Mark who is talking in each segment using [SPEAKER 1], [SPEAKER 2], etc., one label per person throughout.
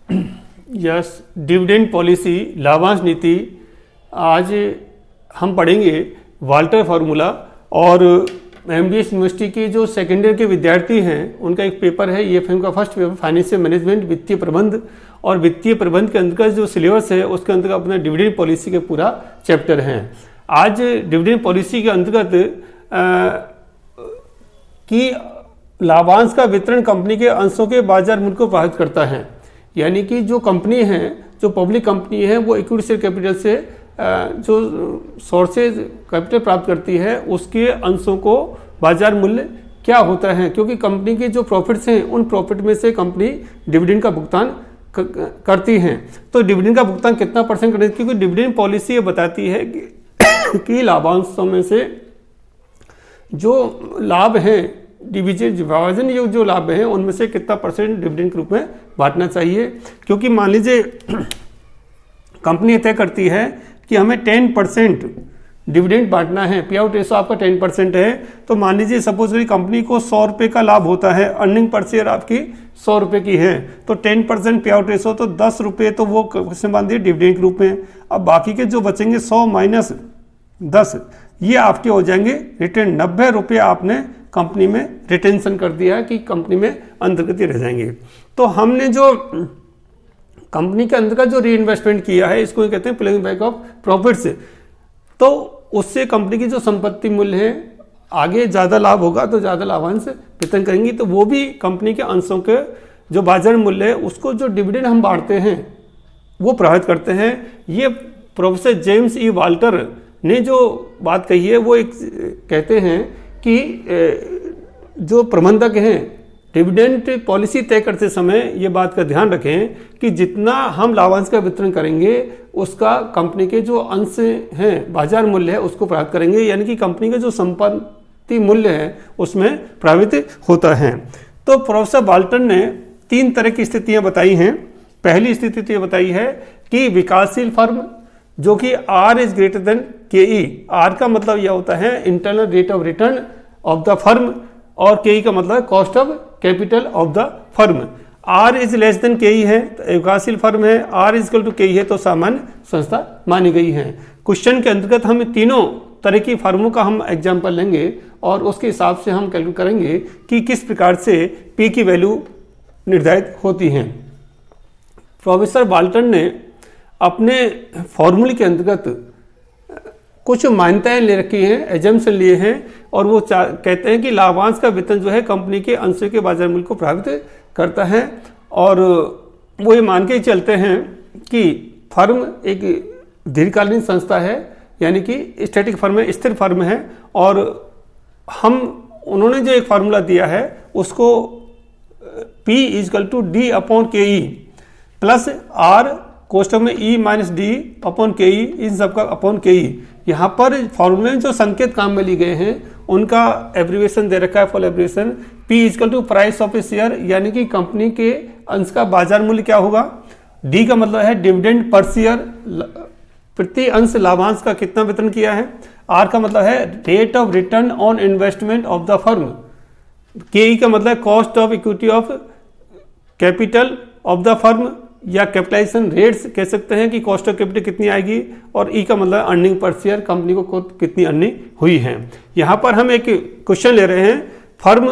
[SPEAKER 1] Yes, dividend policy, लाभांश नीति, आज हम पढ़ेंगे वाल्टर फार्मूला। और एमबीएस यूनिवर्सिटी के जो सेकेंड ईयर के विद्यार्थी हैं उनका एक पेपर है, ईएफएम का फर्स्ट पेपर, फाइनेंशियल मैनेजमेंट, वित्तीय प्रबंध। और वित्तीय प्रबंध के अंतर्गत जो सिलेबस है उसके अंतर्गत अपना डिविडेंड पॉलिसी के पूरा चैप्टर है। आज डिविडेंड पॉलिसी के अंतर्गत कि लाभांश का वितरण कंपनी के अंशों के बाजार मूल्य को प्रभावित करता है। यानी कि जो कंपनी है, जो पब्लिक कंपनी है, वो इक्विटी शेयर कैपिटल से जो सोर्सेज कैपिटल प्राप्त करती है उसके अंशों को बाजार मूल्य क्या होता है, क्योंकि कंपनी के जो प्रॉफिट्स हैं उन प्रॉफिट में से कंपनी डिविडेंड का भुगतान करती हैं। तो डिविडेंड का भुगतान कितना परसेंट करें, क्योंकि डिविडेंड पॉलिसी ये बताती है कि लाभांशों में से जो लाभ है, विभाजन योग्य जो लाभ है उनमें से कितना परसेंट डिविडेंड के रूप में बांटना चाहिए। क्योंकि मान लीजिए कंपनी तय करती है कि हमें 10% डिविडेंड बांटना है, पे आउट रेशो आपका 10% है, तो मान लीजिए सपोज कंपनी को 100 रुपये का लाभ होता है, अर्निंग पर शेयर आपकी 100 रुपये की है, तो 10% पे आउट रेशो तो 10 रुपये तो वो किसमें बांध दिए, डिविडेंड के रूप में। अब बाकी के जो बचेंगे 100 माइनस 10 ये आपके हो जाएंगे रिटर्न। 90 रुपये आपने कंपनी में रिटेंशन कर दिया कि कंपनी में अंतर्गत रह जाएंगे। तो हमने जो कंपनी के अंतर्गत जो री इन्वेस्टमेंट किया है इसको कहते हैं प्लेइंग बैक ऑफ प्रॉफिट्स। तो उससे कंपनी की जो संपत्ति मूल्य है, आगे ज़्यादा लाभ होगा तो ज़्यादा लाभांश वितरण करेंगी, तो वो भी कंपनी के अंशों के जो बाजार मूल्य है उसको जो डिविडेंड हम बांटते हैं वो प्रभावित करते हैं। ये प्रोफेसर जेम्स ई वाल्टर ने जो बात कही है वो एक कहते हैं कि जो प्रबंधक हैं डिविडेंड पॉलिसी तय करते समय ये बात का ध्यान रखें कि जितना हम लाभांश का वितरण करेंगे उसका कंपनी के जो अंश हैं, बाजार मूल्य है, उसको प्रभावित करेंगे। यानी कि कंपनी का जो संपत्ति मूल्य है उसमें प्रभावित होता है। तो प्रोफेसर वाल्टन ने 3 तरह की स्थितियां बताई हैं। पहली स्थिति तो ये बताई है कि विकासशील फर्म जो कि R is greater than KE, R का मतलब यह होता है internal rate of return of the firm, और KE का मतलब cost of capital of the firm. R is less than KE है तो विकासशील फर्म है, R is equal to KE है तो सामान्य संस्था मानी गई है। क्वेश्चन के अंतर्गत हम तीनों तरह की फर्मों का हम एग्जाम्पल लेंगे और उसके हिसाब से हम कैलकुलेट करेंगे कि किस प्रकार से P की वैल्यू निर्धारित होती है। प्रोफेसर वाल्टन ने अपने फॉर्मूले के अंतर्गत कुछ मान्यताएं ले रखी हैं, एजम्पशन लिए हैं, और वो कहते हैं कि लाभांश का वितरण जो है कंपनी के अंशों के बाजार मूल्य को प्रभावित करता है। और वो ये मान के चलते हैं कि फर्म एक दीर्घकालीन संस्था है, यानी कि स्टैटिक फर्म है, स्थिर फर्म है। और उन्होंने जो एक फार्मूला दिया है उसको P equal to D/KE plus R कोष्टक में E minus D upon KE, इन सबका अपॉन KE। यहाँ पर फॉर्मूले में जो संकेत काम में लिए गए हैं उनका एब्रीविएशन दे रखा है, full abbreviation. P equal to price of a share, यानी कि कंपनी के अंश का बाजार मूल्य क्या होगा। D का मतलब है डिविडेंड पर शेयर, प्रति अंश लाभांश का कितना वितरण किया है। R का मतलब है rate of return on investment of the firm. KE का मतलब cost of equity of capital of the firm, या कैपिटलाइजेशन रेट्स कह सकते हैं कि कॉस्ट ऑफ कैपिटल कितनी आएगी। और ई का मतलब अर्निंग पर शेयर, कंपनी को कितनी अर्निंग हुई है। यहाँ पर हम एक क्वेश्चन ले रहे हैं। फर्म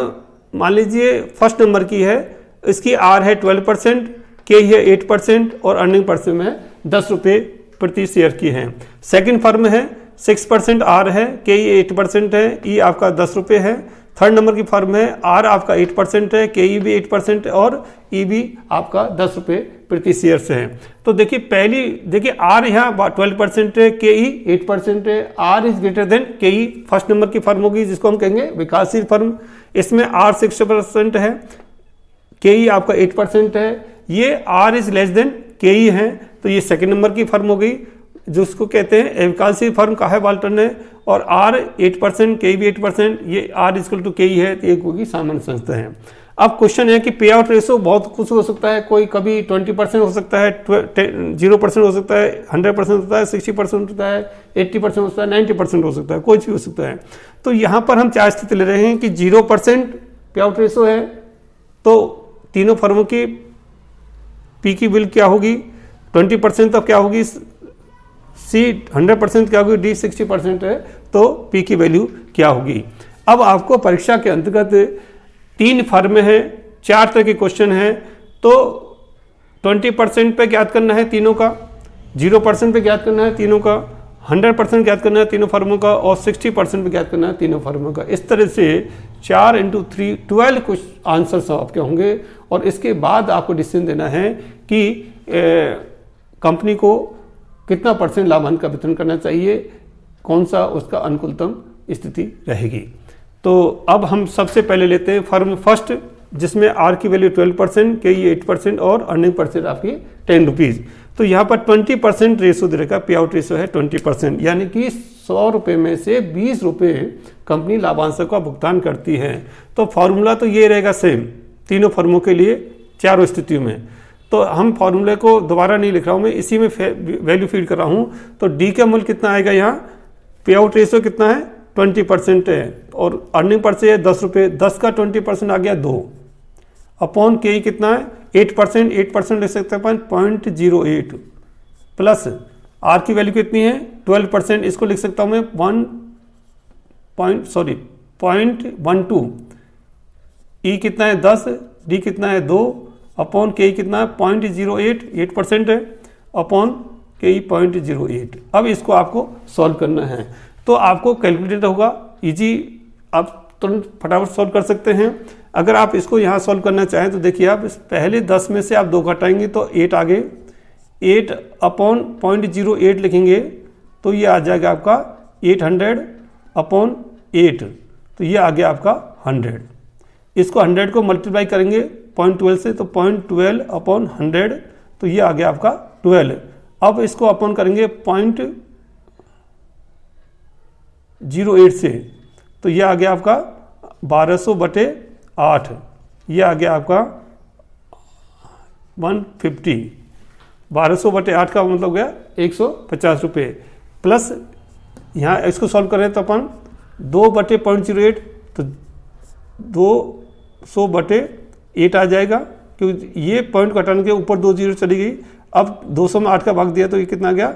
[SPEAKER 1] मान लीजिए फर्स्ट नंबर की है, इसकी R है 12%, KE है 8% और अर्निंग पर शेयर में 10 रुपये प्रति शेयर की है। सेकंड फर्म है 6% R है, KE 8% है, E आपका 10 रुपये है। थर्ड नंबर की फर्म है, R आपका 8% है, KE भी 8% और E भी आपका 10 रुपये प्रति शेयर से है। तो देखिए देखिए R यहाँ 12% है, KE 8% है, R is greater than KE first number की फर्म होगी जिसको हम कहेंगे विकासशील फर्म। इसमें R 6% है, KE आपका 8% है, ये R is less than KE है, तो ये सेकंड नंबर की फर्म हो गई जिसको कहते हैं विकासशील फर्म कहा है वाल्टर ने। और R 8%, KE भी 8%, ये R इक्वल टू KE है, तो एक होगी सामान्य संस्था है। अब क्वेश्चन है कि पे आउट रेशो बहुत कुछ हो सकता है, कोई कभी 20% हो सकता है, 0% हो सकता है, 100% होता है, 60% होता है, 80% होता है, 90% हो सकता है, कोई भी हो सकता है। तो यहाँ पर हम 4 स्थिति ले रहे हैं कि 0% पे आउट रेशो है, तो तीनों फर्मों की पी की वैल्यू क्या होगी, 20% तो क्या होगी, सी 100% क्या होगी, डी 60% है, तो पी की वैल्यू क्या होगी। अब आपको परीक्षा के अंतर्गत 3 फर्म है, 4 तरह के क्वेश्चन है, तो 20% पे ज्ञात करना है तीनों का, 0% पे ज्ञात करना है तीनों का, 100% ज्ञात करना है तीनों फर्मों का, और 60% पे ज्ञात करना है तीनों फर्मों का। इस तरह से 4 × 3 12 कुछ आंसर्स आपके होंगे, और इसके बाद आपको डिसीजन देना है कि कंपनी को कितना % लाभांश का वितरण करना चाहिए, कौन सा उसका अनुकूलतम स्थिति रहेगी। तो अब हम सबसे पहले लेते हैं फर्म फर्स्ट, जिसमें आर की वैल्यू 12%, के 8% और अर्निंग % आपकी 10 रुपीज़। तो यहाँ पर 20% रेशो दे रखा, पे आउट रेशो है 20%, यानी कि 100 रुपये में से 20 रुपये कंपनी लाभांशों का भुगतान करती है। तो फॉर्मूला तो ये रहेगा सेम तीनों फर्मों के लिए, चारों स्थितियों में। तो हम फॉर्मूले को दोबारा नहीं लिख रहा हूँ मैं, इसी में वैल्यू फीड कर रहा हूँ। तो डी का मूल्य कितना आएगा, यहाँ पे आउट रेशो कितना है 20% है, और अर्निंग पर से है 10 रुपये, 10 का 20% आ गया 2, अपॉन के कितना है 8%, 8% ले सकते हैं अपन 0.08, प्लस आर की वैल्यू कितनी है 12%, इसको लिख सकता हूँ मैं 0.12, ई कितना है 10, डी कितना है 2, अपॉन के कितना है 0.08, 8% है, अपॉन के 0.08। अब इसको आपको सॉल्व करना है, तो आपको कैलकुलेटर होगा इजी, आप तुरंत फटाफट सॉल्व कर सकते हैं। अगर आप इसको यहाँ सॉल्व करना चाहें तो देखिए, आप इस पहले 10 में से आप 2 घटाएंगे तो 8 आ गए, 8 अपॉन 0.08 लिखेंगे तो ये आ जाएगा आपका 800 अपॉन 8, तो ये आ गया आपका 100। इसको 100 को मल्टीप्लाई करेंगे 0.12 से, तो 0.12 अपॉन 100, तो ये आ गया आपका 12। अब इसको अपॉन करेंगे 0.08 से, तो ये आ गया आपका 1200/8, ये आ गया आपका 150। 1200/8 का मतलब हो गया 150 रुपये, प्लस यहाँ इसको सॉल्व करें तो अपन 2/0.08, तो 200/8 आ जाएगा, क्योंकि ये पॉइंट घटाने के ऊपर 2 जीरो चली गई। अब 200 में 8 का भाग दिया तो ये कितना आ गया,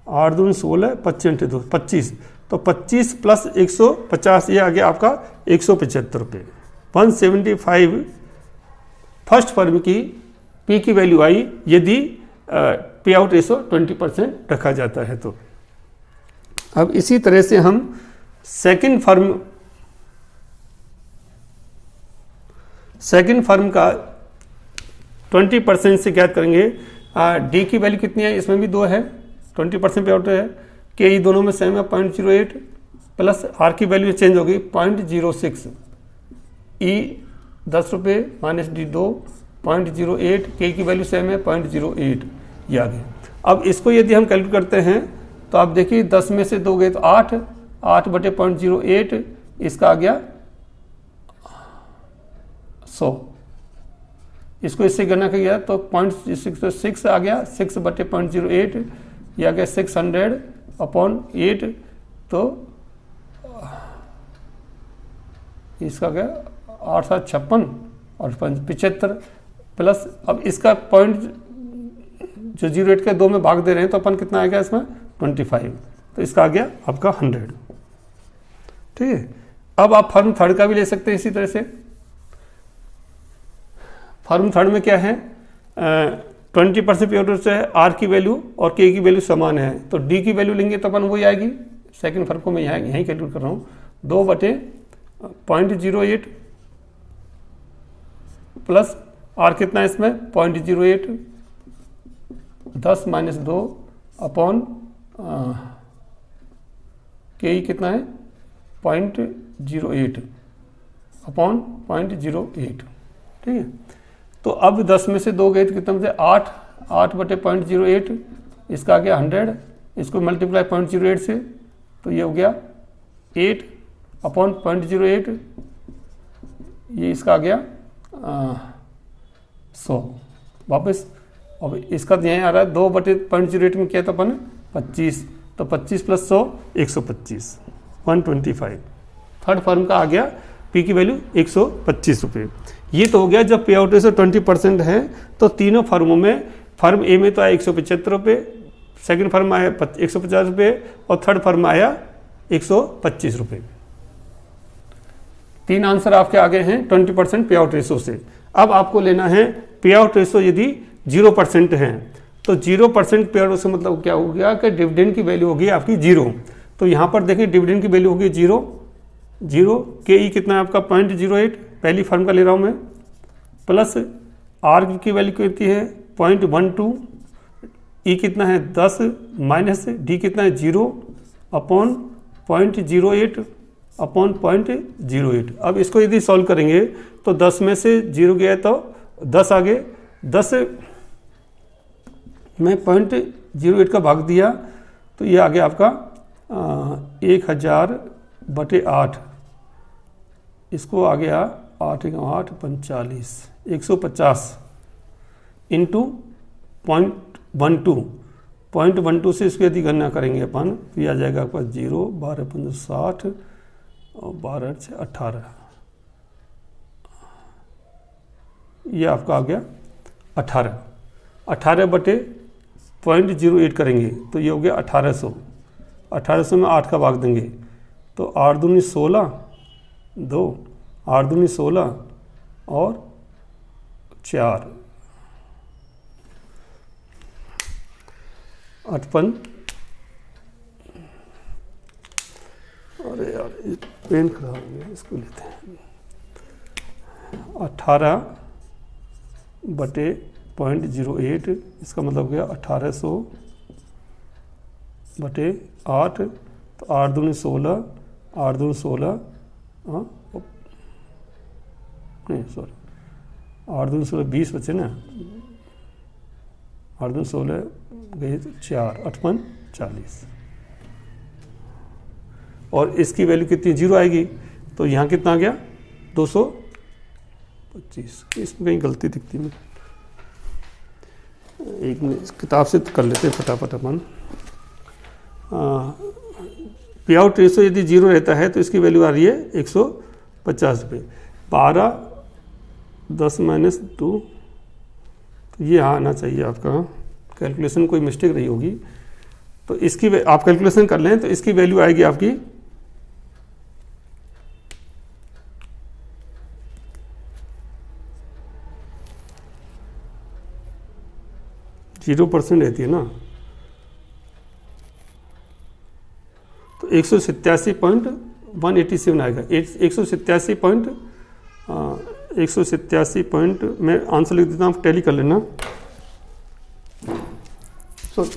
[SPEAKER 1] 8 दूनी 16, 25 2 25, तो 25 प्लस 150, ये आ गया आपका 175 रुपये। 175 फर्स्ट फर्म की पी की वैल्यू आई, यदि पे आउट रेशो 20% रखा जाता है तो। अब इसी तरह से हम सेकंड फर्म का 20% से ज्ञात करेंगे। डी की वैल्यू कितनी है, इसमें भी 2 है, 20% पे आउट है, के ई दोनों में सेम है 0.08, प्लस आर की वैल्यू चेंज होगी 0.06, ई 10 रुपये माइनस डी 2, 0.08, के की वैल्यू सेम है 0.08, ये आ गया। अब इसको यदि हम कैलकुलेट करते हैं तो आप देखिए 10 में से 2 गए तो 8, 8/0.08, इसका आ गया 100। इसको इससे गणना किया तो 0.6 आ गया, 6/0.08, यह आ गया 600/8, तो इसका गया 856 और 75, प्लस अब इसका पॉइंट जो 0.8 के 2 में भाग दे रहे हैं तो अपन कितना आएगा इसमें 25, तो इसका आ गया आपका 100। ठीक है, अब आप फर्म थर्ड का भी ले सकते हैं इसी तरह से। फर्म थर्ड में क्या है, 20% पे आउट से है, आर की वैल्यू और के की वैल्यू समान है, तो डी की वैल्यू लेंगे तो अपन वही आएगी। सेकंड फर्म को मैं यहीं कैलकुलेट कर रहा हूँ, 2/0.08 प्लस आर कितना है इसमें 0.08, 10 माइनस 2 अपॉन के कितना है 0.08 अपॉन 0.08। ठीक है, तो अब 10 में से 2 गए तो कितना बचे 8, 8/0.08, इसका आ गया 100, इसको मल्टीप्लाई 0.08 से, तो ये हो गया 8 अपॉन 0.08, ये इसका आ गया 100 वापस। अब इसका यहीं आ रहा है 2/0.08 में किया था अपन 25, तो 25 प्लस 100 125, 125। थर्ड फर्म का आ गया पी की वैल्यू 125 रुपये। ये तो हो गया जब पे आउट रेशो 20% है। तो तीनों फर्मों में, फर्म ए में तो आया 175 रुपये, सेकेंड फर्म में आया 150 रुपये और थर्ड फर्म में आया 125 रुपये। 3 आंसर आपके आगे हैं 20% पे आउट रेशो से। अब आपको लेना है पे आउट रेशो यदि 0% है तो 0% पे आउट रेशो मतलब क्या हो गया कि डिविडेंड की वैल्यू होगी आपकी 0। तो यहाँ पर देखिए डिविडेंड की वैल्यू होगी 0 के ई कितना है आपका 0.08, पहली फर्म का ले रहा हूँ मैं, प्लस आर की वैल्यू कितनी है 0.12, ई कितना है 10, माइनस डी कितना है 0 अपॉन 0.08 अपॉन 0.08। अब इसको यदि सॉल्व करेंगे तो 10 में से 0 गया तो 10 आगे, 10 में 0.08 का भाग दिया तो ये आ गया आपका 1000/8। इसको आ गया 8 × 8 45, 150 इंटू 0.12 से इसको यदि गणना करेंगे अपन तो ये आ जाएगा आपका 0, 12 × 60 और 12 से 18, ये आपका आ गया 18/0.08 करेंगे तो ये हो गया 1800। 1800 में 8 का भाग देंगे तो 8 दूनी 16, 2 8 दूनी 16 और 4 58। अरे यार ये पेन खराब हो गया, इसको लेते हैं। 18/0.08 इसका मतलब गया 1800/8, तो 8 दूनी 16, 8 दूनी 16, नहीं सॉरी 8 दूनी 16 20 बचे ना, 8 दूनी 16 गए तो 4, 58 40 और इसकी वैल्यू कितनी 0 आएगी तो यहाँ कितना आ गया 225। इसमें कहीं गलती दिखती है, एक मिनट किताब से कर लेते हैं फटाफट अपन। पे आउट रेशो यदि 0 रहता है तो इसकी वैल्यू आ रही है 150 रुपये। 12 10 - 2 तो ये आना चाहिए आपका, कैलकुलेशन कोई मिस्टेक रही होगी तो इसकी आप कैलकुलेशन कर लें तो इसकी वैल्यू आएगी आपकी 0% रहती है ना, तो 187.187 आएगा। 187 पॉइंट मैं आंसर लिख देता हूँ, आप टैली कर लेना। सॉरी